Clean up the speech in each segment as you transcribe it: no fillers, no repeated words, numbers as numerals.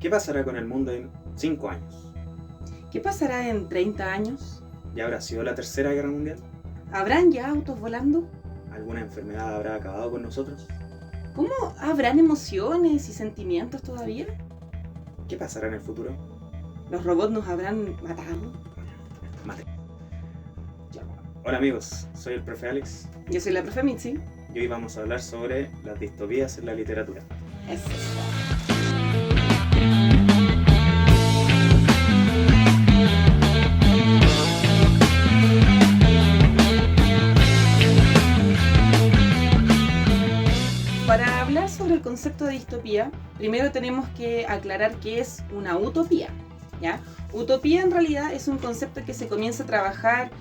¿Qué pasará con el mundo en 5 años? ¿Qué pasará en 30 años? ¿Ya habrá sido la tercera guerra mundial? ¿Habrán ya autos volando? ¿Alguna enfermedad habrá acabado con nosotros? ¿Cómo habrán emociones y sentimientos todavía? ¿Qué pasará en el futuro? ¿Los robots nos habrán matado? Mate. Hola amigos, soy el profe Alex Yo soy la profe Mitzi. y hoy vamos a hablar sobre las distopías en la literatura. Eso. Para hablar sobre el concepto de distopía, primero tenemos que aclarar qué es una utopía, ¿ya? Utopía en realidad es un concepto que se comienza a trabajar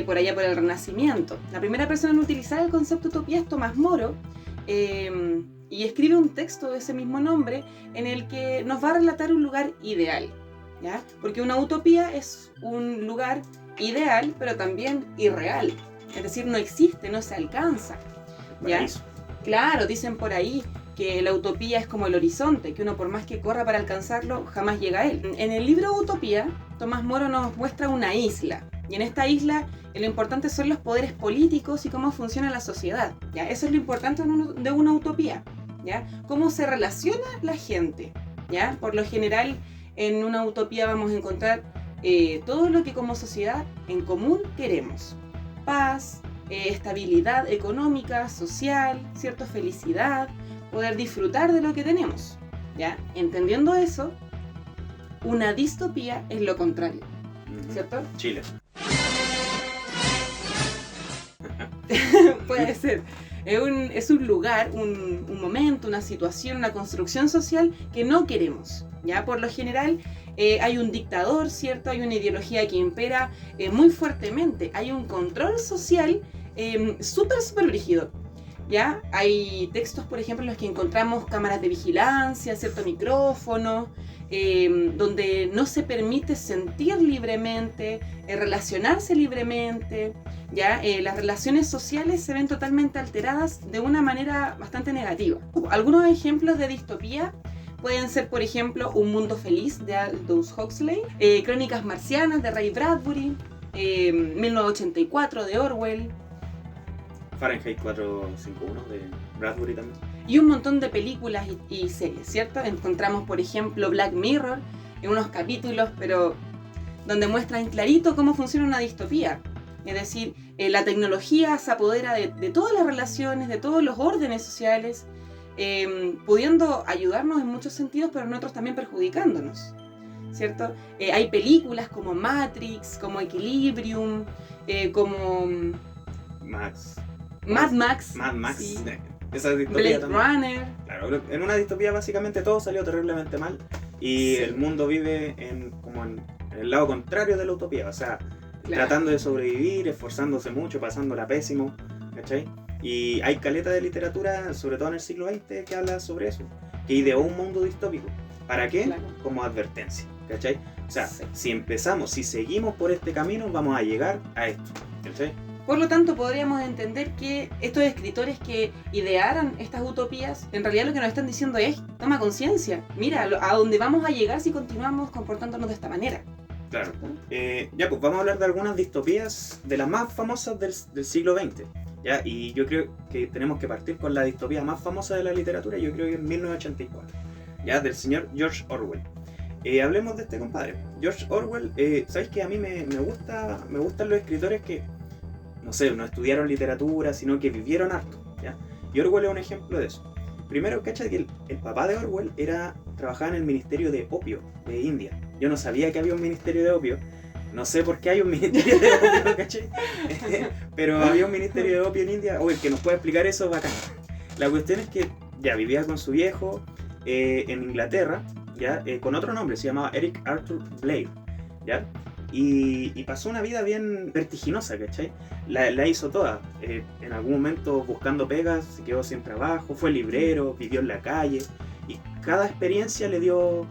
por allá por el Renacimiento. La primera persona en utilizar el concepto utopía es Tomás Moro, y escribe un texto de ese mismo nombre en el que nos va a relatar un lugar ideal, ¿ya? Porque una utopía es un lugar ideal, pero también irreal, es decir, no existe, no se alcanza, ¿ya? Paraíso. Claro, dicen por ahí que la utopía es como el horizonte, que uno por más que corra para alcanzarlo, jamás llega a él. En el libro Utopía, Tomás Moro nos muestra una isla, y en esta isla lo importante son los poderes políticos y cómo funciona la sociedad, ¿ya? Eso es lo importante de una utopía, ¿ya? Cómo se relaciona la gente, ¿ya? Por lo general, en una utopía vamos a encontrar todo lo que como sociedad en común queremos. Paz, estabilidad económica, social, ¿cierto? Felicidad, poder disfrutar de lo que tenemos, ¿ya? Entendiendo eso, una distopía es lo contrario, ¿cierto? Chile. Puede ser. Es un lugar, un momento, una situación, una construcción social que no queremos, ¿ya? Por lo general hay un dictador, ¿cierto? Hay una ideología que impera muy fuertemente. Hay un control social súper brígido, ¿ya? Hay textos, por ejemplo, en los que encontramos cámaras de vigilancia, cierto micrófono, donde no se permite sentir libremente, relacionarse libremente, ¿ya? Las relaciones sociales se ven totalmente alteradas de una manera bastante negativa. Algunos ejemplos de distopía pueden ser, por ejemplo, Un mundo feliz de Aldous Huxley, Crónicas marcianas de Ray Bradbury, 1984 de Orwell, Fahrenheit 451 de Bradbury también. y un montón de películas y series, ¿cierto? Encontramos, por ejemplo, Black Mirror en unos capítulos, pero donde muestran clarito cómo funciona una distopía. Es decir, la tecnología se apodera de todas las relaciones, de todos los órdenes sociales, pudiendo ayudarnos en muchos sentidos, pero en otros también perjudicándonos, ¿cierto? Hay películas como Matrix, como Equilibrium, como Mad Max, sí. sí. Esa distopía Blade también. Runner. Claro, en una distopía básicamente todo salió terriblemente mal y Sí. el mundo vive como en el lado contrario de la utopía, o sea, tratando de sobrevivir, esforzándose mucho, pasándola pésimo, ¿cachai? Y hay caleta de literatura, sobre todo en el siglo XX, que habla sobre eso, que ideó un mundo distópico. ¿Para qué? Claro. Como advertencia, ¿cachai? O sea, Sí. si seguimos por este camino, vamos a llegar a esto, ¿cachai? Por lo tanto, podríamos entender que estos escritores que idearan estas utopías, en realidad lo que nos están diciendo es, toma conciencia, mira a dónde vamos a llegar si continuamos comportándonos de esta manera. Claro. Ya, pues vamos a hablar de algunas distopías, de las más famosas del siglo XX. ¿Ya? Y yo creo que tenemos que partir con la distopía más famosa de la literatura, yo creo que es 1984, ¿ya? Del señor George Orwell. Hablemos de este compadre. George Orwell, ¿sabéis que a mí me gustan los escritores que, no sé, no estudiaron literatura, sino que vivieron harto, ¿ya? Y Orwell es un ejemplo de eso. Primero, cacha que el papá de Orwell trabajaba en el Ministerio de Opio de India. Yo no sabía que había un Ministerio de Opio. No sé por qué hay un Ministerio de Opio, ¿cachai? Pero había un Ministerio de Opio en India. Oye, el que nos puede explicar eso, bacán. La cuestión es que ya vivía con su viejo en Inglaterra, ¿ya? Con otro nombre, se llamaba Eric Arthur Blair, ¿ya? Y pasó una vida bien vertiginosa, ¿cachai? La hizo toda. En algún momento buscando pegas, se quedó sin trabajo, fue librero, vivió en la calle. Y cada experiencia le dio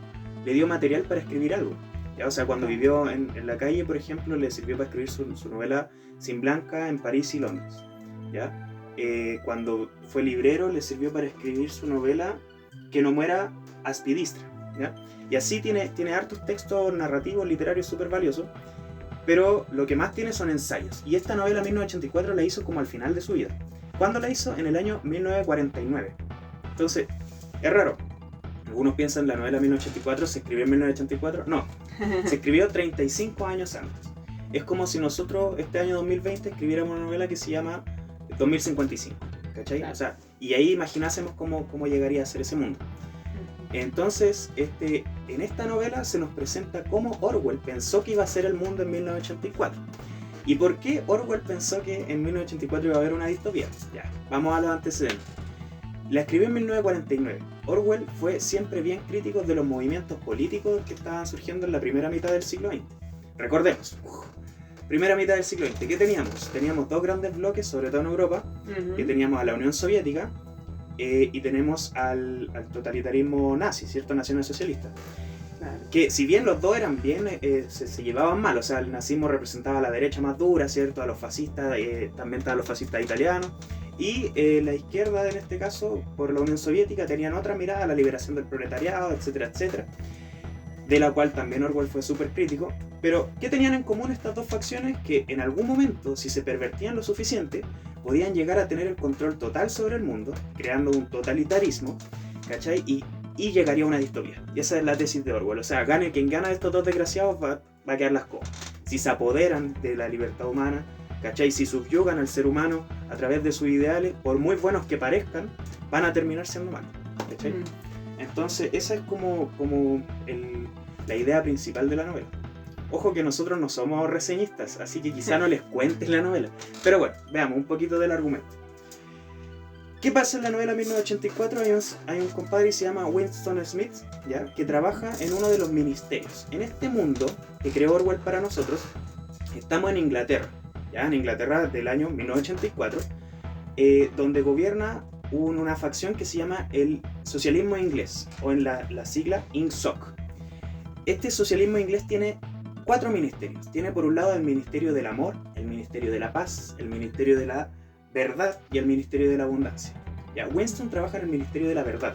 material para escribir algo, ¿ya? O sea, cuando vivió en la calle, por ejemplo, le sirvió para escribir su novela Sin Blanca en París y Londres, ¿ya? Cuando fue librero, le sirvió para escribir su novela Que no muera Aspidistra, ¿ya? Y así tiene hartos textos narrativos, literarios súper valiosos, pero lo que más tiene son ensayos. Y esta novela 1984 la hizo como al final de su vida. ¿Cuándo la hizo? En el año 1949. Entonces, es raro. Algunos piensan la novela 1984 se escribió en 1984. No, se escribió 35 años antes. Es como si nosotros este año 2020 escribiéramos una novela que se llama 2055. ¿Cachai? Claro. O sea, y ahí imaginásemos cómo llegaría a ser ese mundo. Entonces, en esta novela se nos presenta cómo Orwell pensó que iba a ser el mundo en 1984. ¿Y por qué Orwell pensó que en 1984 iba a haber una distopía? Ya, vamos a los antecedentes. La escribió en 1949. Orwell fue siempre bien crítico de los movimientos políticos que estaban surgiendo en la primera mitad del siglo XX. Recordemos, primera mitad del siglo XX, ¿qué teníamos? Teníamos dos grandes bloques, sobre todo en Europa, que teníamos a la Unión Soviética y tenemos al totalitarismo nazi, ¿cierto? Nacional socialista. Claro. Que si bien los dos eran bien, se llevaban mal, o sea, el nazismo representaba a la derecha más dura, ¿cierto? A los fascistas, también estaban los fascistas italianos, y la izquierda, en este caso, por la Unión Soviética, tenían otra mirada a la liberación del proletariado, etcétera, etcétera, de la cual también Orwell fue súper crítico. Pero, ¿qué tenían en común estas dos facciones? Que en algún momento, si se pervertían lo suficiente, podían llegar a tener el control total sobre el mundo, creando un totalitarismo, ¿cachai? Y llegaría a una distopía. Y esa es la tesis de Orwell. O sea, gane quien gana de estos dos desgraciados va a quedar las cosas. Si se apoderan de la libertad humana, ¿cachai? Si subyugan al ser humano a través de sus ideales, por muy buenos que parezcan, van a terminar siendo malos, ¿cachai? Entonces, esa es como la idea principal de la novela. Ojo que nosotros no somos reseñistas, así que quizá no les cuentes la novela. Pero bueno, veamos un poquito del argumento. ¿Qué pasa en la novela 1984? Hay un compadre que se llama Winston Smith, ¿ya? Que trabaja en uno de los ministerios. En este mundo que creó Orwell para nosotros, estamos en Inglaterra, ¿ya? En Inglaterra del año 1984, donde gobierna una facción que se llama el socialismo inglés, o en la sigla INSOC. Este socialismo inglés tiene 4 ministerios. Tiene por un lado el Ministerio del Amor, el Ministerio de la Paz, el Ministerio de la Verdad y el Ministerio de la Abundancia. Ya, Winston trabaja en el Ministerio de la Verdad.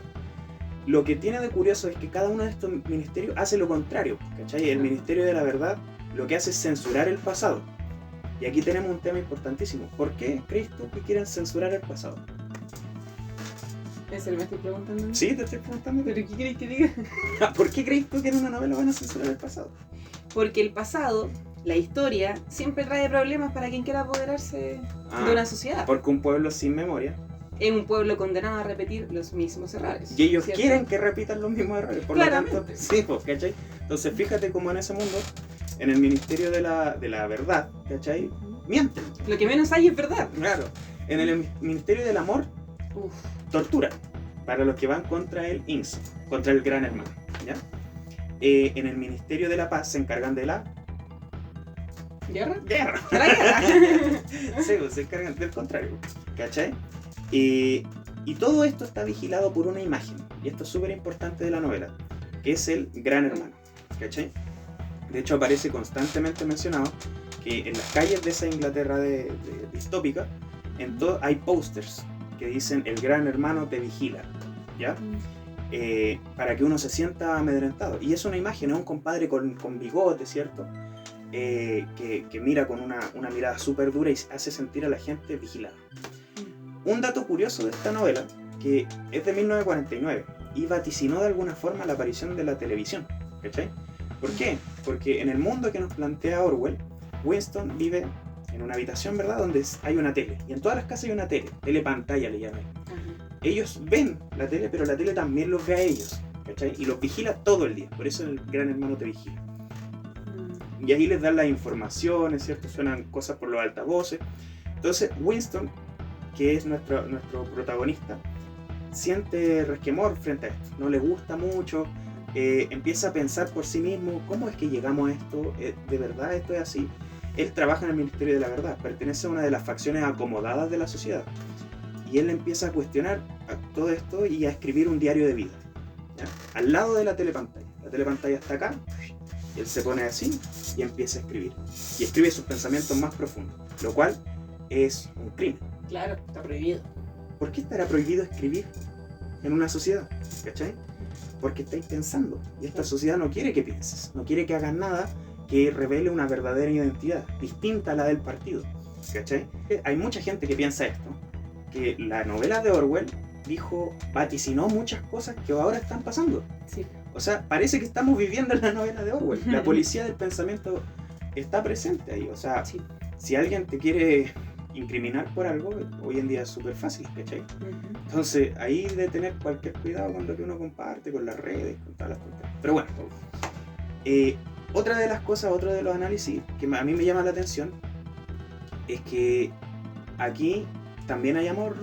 Lo que tiene de curioso es que cada uno de estos ministerios hace lo contrario, ¿cachai? El Ministerio de la Verdad lo que hace es censurar el pasado. Y aquí tenemos un tema importantísimo. ¿Por qué crees tú que quieren censurar el pasado? ¿En serio me estoy preguntando? Sí, te estoy preguntando. ¿Pero qué queréis que diga? ¿Por qué crees tú que en una novela van a censurar el pasado? Porque el pasado, la historia, siempre trae problemas para quien quiera apoderarse de una sociedad. Porque un pueblo sin memoria. Es un pueblo condenado a repetir los mismos errores. Y ellos ¿cierto? quieren que repitan los mismos errores. Por lo tanto, sí, pues, ¿cachai? Entonces fíjate cómo en ese mundo, en el Ministerio de la Verdad, ¿cachai? Mienten. Lo que menos hay es verdad. Claro. En el Ministerio del Amor, tortura. Para los que van contra el INSO, contra el Gran Hermano, ¿ya? En el Ministerio de la Paz se encargan de la... ¿Guerra? ¡Guerra! ¿De la guerra? Sí, pues, se encargan del contrario, ¿cachai? Y todo esto está vigilado por una imagen, y esto es súper importante de la novela, que es el Gran Hermano, ¿cachai? De hecho aparece constantemente mencionado que en las calles de esa Inglaterra distópica, hay pósters que dicen el Gran Hermano te vigila, ¿ya? Para que uno se sienta amedrentado. Y es una imagen, es un compadre con bigote, ¿cierto? Que mira con una mirada súper dura y hace sentir a la gente vigilada. Un dato curioso de esta novela, que es de 1949 y vaticinó de alguna forma la aparición de la televisión, ¿cachai? ¿Por qué? Porque en el mundo que nos plantea Orwell, Winston vive en una habitación, ¿verdad? Donde hay una tele. Y en todas las casas hay una tele pantalla le llaman. Ellos ven la tele, pero la tele también los ve a ellos, ¿cachai? Y los vigila todo el día. Por eso el Gran Hermano te vigila. Y ahí les dan las informaciones, ¿cierto? Suenan cosas por los altavoces. Entonces Winston, que es nuestro protagonista, siente resquemor frente a esto. No le gusta mucho. Empieza a pensar por sí mismo, ¿cómo es que llegamos a esto? ¿De verdad esto es así? Él trabaja en el Ministerio de la Verdad, pertenece a una de las facciones acomodadas de la sociedad. Y él empieza a cuestionar todo esto y a escribir un diario de vida, ¿ya? Al lado de la telepantalla. La telepantalla está acá, él se pone así y empieza a escribir. Y escribe sus pensamientos más profundos, lo cual es un crimen. Claro, está prohibido. ¿Por qué estará prohibido escribir en una sociedad? ¿Cachai? porque estáis pensando. Y esta sociedad no quiere que pienses, no quiere que hagas nada que revele una verdadera identidad, distinta a la del partido. ¿Cachai? Hay mucha gente que piensa esto, que la novela de Orwell vaticinó muchas cosas que ahora están pasando. Sí. O sea, parece que estamos viviendo en la novela de Orwell. La policía del pensamiento está presente ahí. O sea, Sí. si alguien te quiere incriminar por algo, hoy en día es súper fácil, ¿cachai? Entonces, ahí de tener cualquier cuidado con lo que uno comparte, con las redes, con todas las cosas. Pero bueno, otra de las cosas, otro de los análisis que a mí me llama la atención es que aquí también hay amor,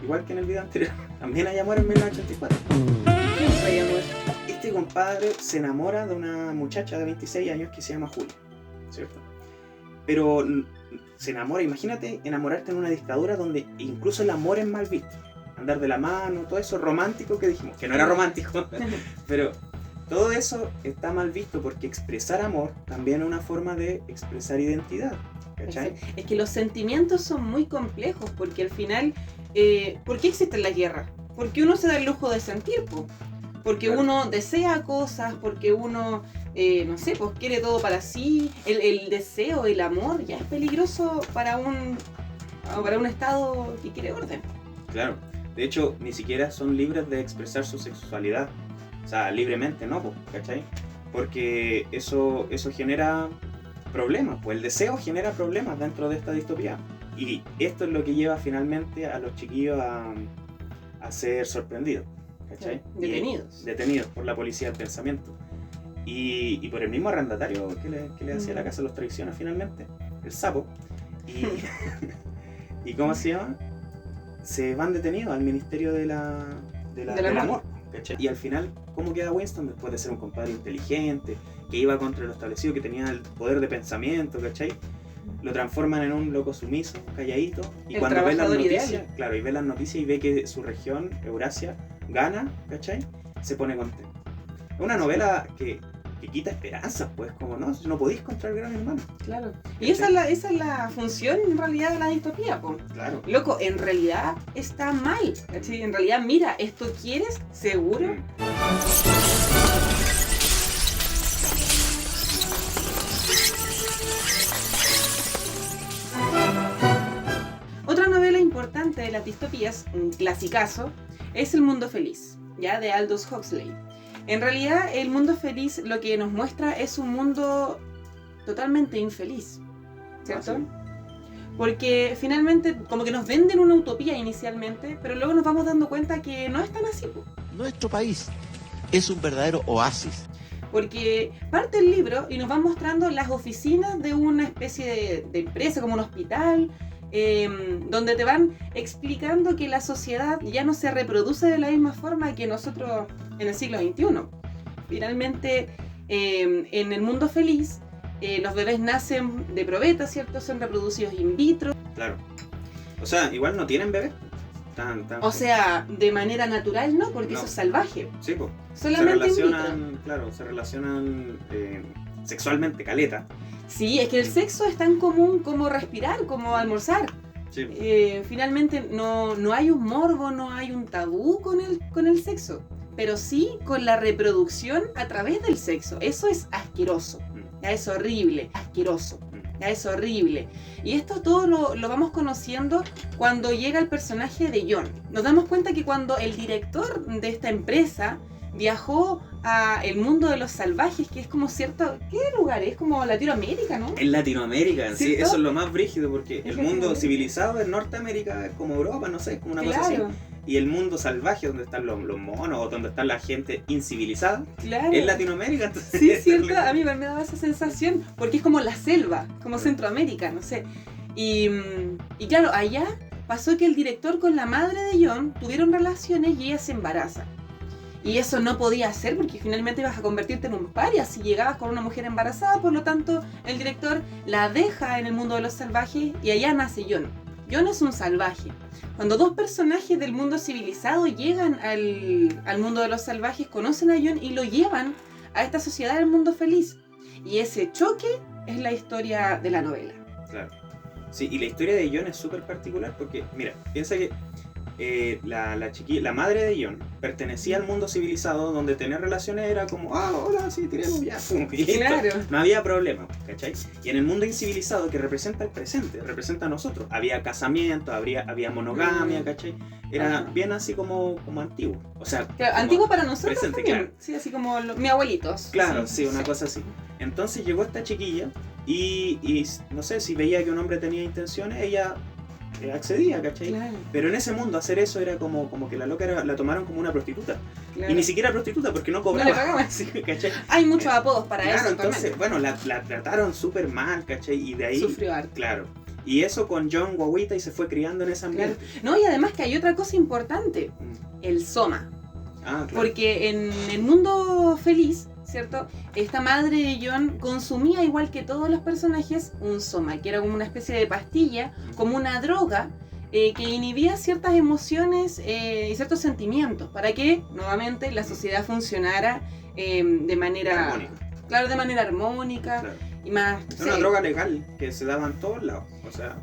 igual que en el video anterior, también hay amor en 1984. Siempre hay amor. Este compadre se enamora de una muchacha de 26 años que se llama Julia, ¿cierto? Pero se enamora, imagínate enamorarte en una dictadura donde incluso el amor es mal visto. Andar de la mano, todo eso romántico que dijimos, que no era romántico, pero todo eso está mal visto porque expresar amor también es una forma de expresar identidad, ¿cachai? Es que los sentimientos son muy complejos porque al final, ¿por qué existe la guerra? Porque uno se da el lujo de sentir, po. Porque Claro. uno desea cosas, porque uno, no sé, pues quiere todo para sí. El deseo, el amor ya es peligroso para un estado que quiere orden. Claro, de hecho ni siquiera son libres de expresar su sexualidad, o sea, libremente, ¿no? ¿Cachai? Porque eso genera problemas, pues el deseo genera problemas dentro de esta distopía. Y esto es lo que lleva finalmente a los chiquillos a ser sorprendidos, ¿cachai? Detenidos por la policía del pensamiento. Y por el mismo arrendatario que le hacía la casa, los traiciona finalmente, el sapo. ¿Y cómo se llama? Se van detenidos al Ministerio del Amor, ¿cachai? Y al final, ¿cómo queda Winston después de ser un compadre inteligente, que iba contra lo establecido, que tenía el poder de pensamiento, ¿cachai? Lo transforman en un loco sumiso, calladito, y El cuando ve las trabajador noticias, ideal. claro, y ve las noticias y ve que su región, Eurasia, gana, ¿cachai? Se pone contento. Es una novela que quita esperanzas, pues, como no podéis contra el gran hermano. Claro. Y esa es la función en realidad de la distopía, po. Claro. Loco, en realidad está mal. ¿Cachai? En realidad, mira, ¿esto quieres? ¿Seguro? Otra novela importante de las distopías, un clasicazo, es El Mundo Feliz, ya de Aldous Huxley. En realidad, El Mundo Feliz lo que nos muestra es un mundo totalmente infeliz, ¿cierto? Ah, sí. Porque finalmente como que nos venden una utopía inicialmente, pero luego nos vamos dando cuenta que no es tan así, po. Nuestro país es un verdadero oasis. Porque parte el libro y nos van mostrando las oficinas de una especie de empresa, como un hospital, donde te van explicando que la sociedad ya no se reproduce de la misma forma que nosotros en el siglo XXI. Finalmente, en el mundo feliz, los bebés nacen de probeta, ¿cierto? Son reproducidos in vitro. Claro. O sea, igual no tienen bebés. O sea, de manera natural no, porque No. eso es salvaje. Sí, pues. Solamente in vitro. Se relacionan sexualmente, caleta. Sí, es que el sexo es tan común como respirar, como almorzar. Sí. Finalmente no hay un morbo, no hay un tabú con el sexo, pero sí con la reproducción a través del sexo. Eso es asqueroso, ya es horrible, asqueroso, ya es horrible. Y esto todo lo vamos conociendo cuando llega el personaje de John. Nos damos cuenta que cuando el director de esta empresa viajó a el mundo de los salvajes, que es como cierto, ¿qué lugar? Es como Latinoamérica, ¿no? En Latinoamérica, sí, ¿Cierto? eso es lo más brígido, porque Es el mundo Latinoamérica. civilizado es Norteamérica, es como Europa, no sé, es como una cosa así. Claro, Y el mundo salvaje, donde están los monos, o donde está la gente incivilizada, claro. es Latinoamérica. Entonces, Sí, cierto, a mí me daba esa sensación, porque es como la selva, como Centroamérica, no sé. Y claro, allá pasó que el director con la madre de John tuvieron relaciones y ella se embaraza. Y eso no podía ser porque finalmente ibas a convertirte en un paria si llegabas con una mujer embarazada, por lo tanto el director la deja en el mundo de los salvajes y allá nace John. John es un salvaje. Cuando dos personajes del mundo civilizado llegan al mundo de los salvajes, conocen a John y lo llevan a esta sociedad del mundo feliz. Y ese choque es la historia de la novela. Claro. Sí, y la historia de John es súper particular porque, mira, piensa que la madre de John pertenecía al mundo civilizado donde tener relaciones era como, hola, sí, tiremos ya, pum, y listo. Claro. No había problema, ¿cachai? Y en el mundo incivilizado que representa el presente, representa a nosotros, había casamiento, había monogamia, ¿cachai? Era bien así como antiguo. O sea, claro, antiguo para nosotros presente, también. claro. Sí, así como mis abuelitos. Claro, sí, una cosa así. Entonces llegó esta chiquilla y no sé, si veía que un hombre tenía intenciones, ella accedía, ¿cachai? Claro, Pero en ese mundo hacer eso era como que la loca la tomaron como una prostituta. claro. Y ni siquiera prostituta porque no No cobraba. le pagaban. Sí, ¿cachai? Hay muchos apodos para Claro, eso. entonces, bueno, la trataron súper mal, ¿cachai? Y de ahí, Sufrió harto. claro. Y eso con John guaguita y se fue criando en ese ambiente. No, y además que hay otra cosa importante, el soma. Ah, claro. Porque en el mundo feliz, ¿cierto? Esta madre de John consumía, igual que todos los personajes, un soma, que era como una especie de pastilla, como una droga, que inhibía ciertas emociones y ciertos sentimientos, para que, nuevamente, la sociedad funcionara de manera... Armónica. Claro, de manera armónica. Claro. Y más... Es una droga legal que se daba en todos lados. O sea,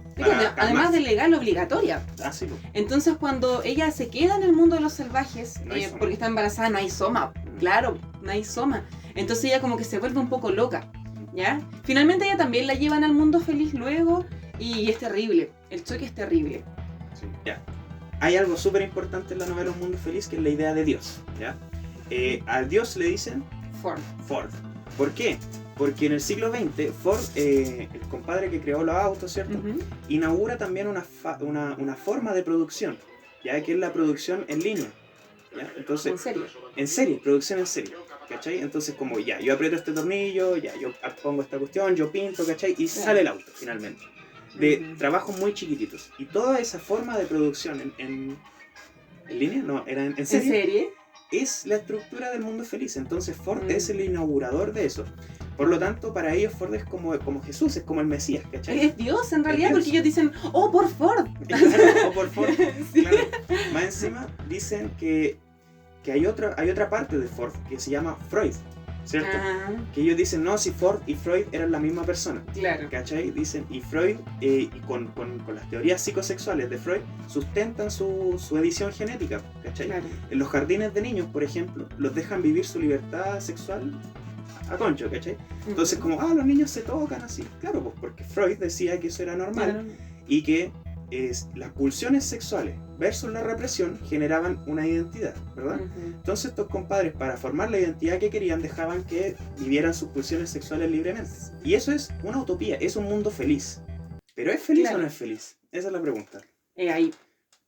además de legal, obligatoria. Ah, sí, pues. Entonces, cuando ella se queda en el mundo de los salvajes, No hay soma. porque está embarazada, no hay soma. Claro, no hay soma. Entonces ella como que se vuelve un poco loca, ¿ya? Finalmente ella también la llevan al mundo feliz luego y es terrible. El choque es terrible. Sí, ya. Hay algo súper importante en la novela Un Mundo Feliz, que es la idea de Dios, ¿ya? A Dios le dicen Ford. ¿Por qué? Porque en el siglo XX, Ford, el compadre que creó los autos, ¿cierto? Inaugura también una forma de producción, ya que es la producción en línea. ¿Ya? Entonces, ¿En serio? en serie, producción en serie, ¿cachai? Entonces como ya, yo aprieto este tornillo, ya, yo pongo esta cuestión, yo pinto, ¿cachai? Y sale el auto, finalmente. De trabajos muy chiquititos. Y toda esa forma de producción en línea, no, era en serie. ¿En serie? Es la estructura del mundo feliz. Entonces Ford es el inaugurador de eso. Por lo tanto, para ellos Ford es como Jesús, es como el Mesías, ¿cachai? Es Dios en realidad, Dios. porque ellos dicen, oh, por Ford. O por Ford, Sí. claro. Más encima dicen que hay otra parte de Ford que se llama Freud, ¿cierto? Ah, Que ellos dicen, no, si Ford y Freud eran la misma persona. claro. ¿Cachai? Dicen, y Freud, y con las teorías psicosexuales de Freud, sustentan su edición genética, ¿cachai? Claro. En los jardines de niños, por ejemplo, los dejan vivir su libertad sexual a concho, ¿cachai? Entonces, como, los niños se tocan así. Claro, pues porque Freud decía que eso era normal Claro. y que las pulsiones sexuales versus la represión generaban una identidad, ¿verdad? Entonces estos compadres, para formar la identidad que querían, dejaban que vivieran sus pulsiones sexuales libremente. Y eso es una utopía, es un mundo feliz. ¿Pero es feliz Claro. o no es feliz? Esa es la pregunta. Ahí.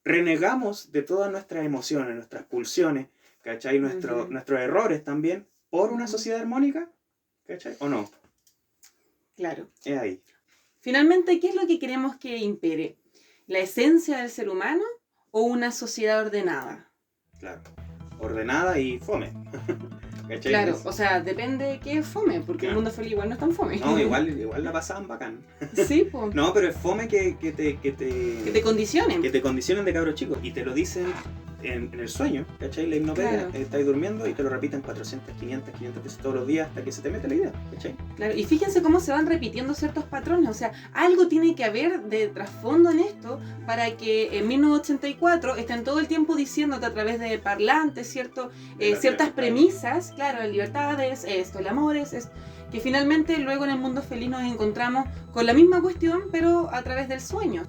Renegamos de todas nuestras emociones, nuestras pulsiones, ¿cachai? Nuestros errores también, por una sociedad armónica, ¿cachai? ¿O no? Claro. Es ahí. Finalmente, ¿qué es lo que queremos que impere? ¿La esencia del ser humano o una sociedad ordenada? Claro. Ordenada y fome. ¿Cachai? Claro, o sea, depende de qué es fome, porque el Claro. mundo feliz igual no es tan fome. No, igual la pasaban bacán. Sí, pues. No, pero es fome que te Que te condicionen. que te condicionen de cabros chicos y te lo dicen en el sueño, ¿cachai? La hipnopedia, Claro. estás durmiendo y te lo repiten 400, 500 veces todos los días hasta que se te mete la idea, ¿cachai? Claro, y fíjense cómo se van repitiendo ciertos patrones, o sea, algo tiene que haber de trasfondo en esto para que en 1984 estén todo el tiempo diciéndote a través de parlantes, ¿cierto? De la Ciertas libertad. premisas, claro, la libertad es esto, el amor es que finalmente luego en el mundo feliz nos encontramos con la misma cuestión, pero a través del sueño.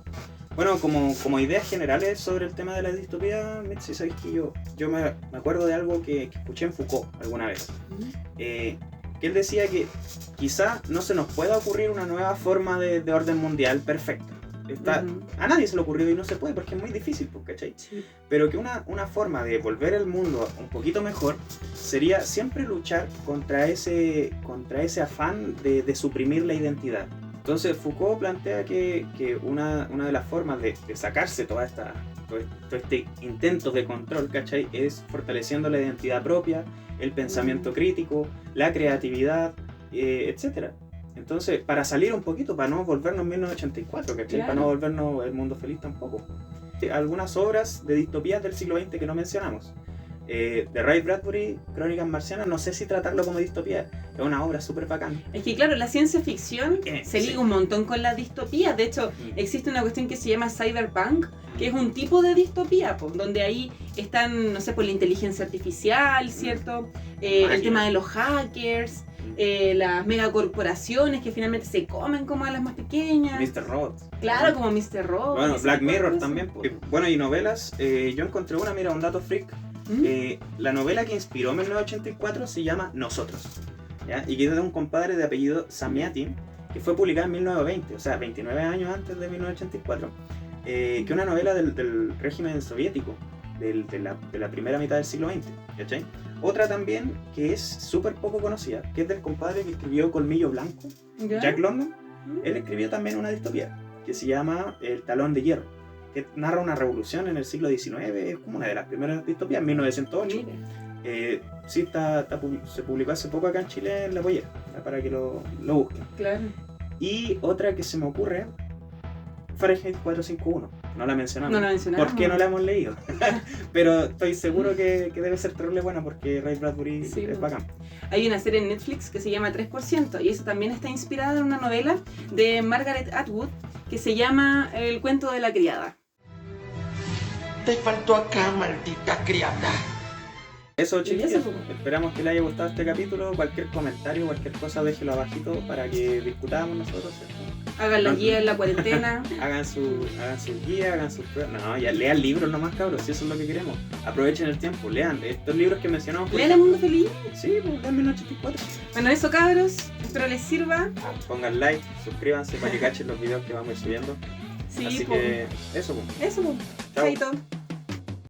Bueno, como ideas generales sobre el tema de la distopía, Mitzi, sabéis que yo me acuerdo de algo que escuché en Foucault alguna vez. Que él decía que quizá no se nos pueda ocurrir una nueva forma de orden mundial perfecta. A nadie se le ocurrió y no se puede porque es muy difícil, pues, ¿cachai? Sí. Pero que una forma de volver el mundo un poquito mejor sería siempre luchar contra ese afán de suprimir la identidad. Entonces Foucault plantea que una de las formas de sacarse todo este intento de control, ¿cachai? Es fortaleciendo la identidad propia, el pensamiento crítico, la creatividad, etc. Entonces, para salir un poquito, para no volvernos 1984, ¿cachai? Claro. Para no volvernos el mundo feliz tampoco. Algunas obras de distopías del siglo XX que no mencionamos. De Ray Bradbury, Crónicas Marcianas, no sé si tratarlo como distopía, es una obra súper bacana. Es que claro, la ciencia ficción se Sí. liga un montón con la distopía. De hecho, existe una cuestión que se llama cyberpunk, que es un tipo de distopía, pues, donde ahí están, no sé, pues la inteligencia artificial, ¿cierto? El Máquinas. tema de los hackers, las megacorporaciones que finalmente se comen como a las más pequeñas. Mr. Robot. Claro, como Mr. Robot. Bueno, ese Black tipo de Mirror cosas. también. Pues. Bueno, y novelas, yo encontré una, mira, un dato freak. ¿Mm? La novela que inspiró 1984 se llama Nosotros, ¿ya? Y que es de un compadre de apellido Samiatin, que fue publicada en 1920, o sea, 29 años antes de 1984, que es una novela del régimen soviético, de la primera mitad del siglo XX, ¿cachai? Otra también que es súper poco conocida, que es del compadre que escribió Colmillo Blanco, ¿Ya? Jack London. ¿Mm? Él escribió también una distopía que se llama El Talón de Hierro, que narra una revolución en el siglo XIX, es como una de las primeras distopías, 1908. Mira, Sí, se publicó hace poco acá en Chile en La Pollera, para que lo busquen. claro. Y otra que se me ocurre, Fahrenheit 451, no la mencionamos. No la mencionamos. ¿Por qué no la hemos leído? Pero estoy seguro que debe ser terrible buena porque Ray Bradbury Sí, es bacán. Hay una serie en Netflix que se llama 3% y esa también está inspirada en una novela de Margaret Atwood que se llama El cuento de la criada. Te faltó acá, maldita criada. Eso, Y chiquillos, eso, pues. esperamos que les haya gustado este capítulo. Cualquier comentario, cualquier cosa, déjelo abajito para que discutamos nosotros, ¿cierto? Hagan la guía en la cuarentena. Hagan su guía, hagan sus pruebas. No, ya lean libros nomás, cabros, si eso es lo que queremos. Aprovechen el tiempo, lean estos libros que mencionamos. por Lean El Mundo Feliz. Sí, pues lean 1984. Bueno, eso cabros, espero les sirva. Pongan like, suscríbanse para que cachen los videos que vamos a ir subiendo. Sí, Así pues, que eso, pues. eso, pues. Chao. Chaito.